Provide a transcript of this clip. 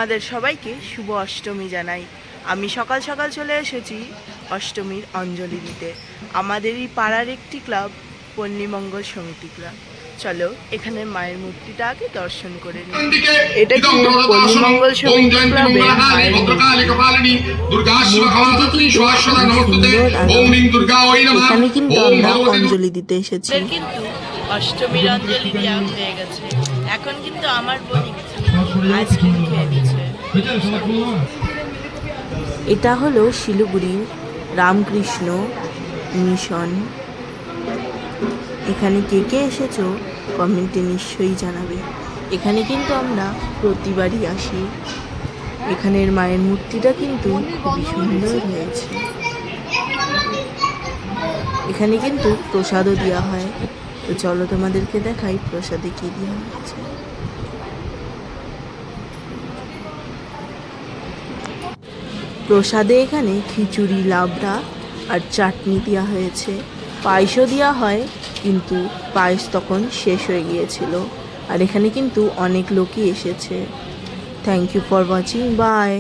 আমাদের সবাইকে শুভ অষ্টমী জানাই। আমি সকাল সকাল চলে এসেছি অষ্টমীর অঞ্জলি দিতে। আমাদেরই পাড়ার একটি ক্লাব, পল্লীমঙ্গল সমিতি ক্লাব। চলো এখানে মায়ের মূর্তিটা আগে দর্শন করে নিই। এটা কিন্তু পল্লীমঙ্গল সমিতি ক্লাবের মায়ের মূর্তিটি কিন্তু সুন্দর আর এখানে কিন্তু আমরা অঞ্জলি দিতে এসেছি। কিন্তু অষ্টমীর অঞ্জলি দেওয়া হয়ে গেছে। এখন কিন্তু আমার বোন আইসক্রিম খেয়ে নিচ্ছে। এটা হলো শিলিগুড়ির রামকৃষ্ণ মিশন। এখানে কে কে এসেছো কমেন্টে নিশ্চয়ই জানাবে। এখানে কিন্তু আমরা প্রতিবারই আসি। এখানের মায়ের মূর্তিটা কিন্তু খুবই সুন্দর হয়েছে। এখানে কিন্তু প্রসাদও দেওয়া হয়। তো চলো তোমাদেরকে দেখাই প্রসাদে কি দেওয়া হয়েছে। প্রসাদে এখানে খিচুড়ি, লাবড়া আর চাটনি দেওয়া হয়েছে। পায়েসও দেওয়া হয়, কিন্তু পায়েস তখন শেষ হয়ে গিয়েছিল। আর এখানে কিন্তু অনেক লোকই এসেছে। Thank you for watching, by.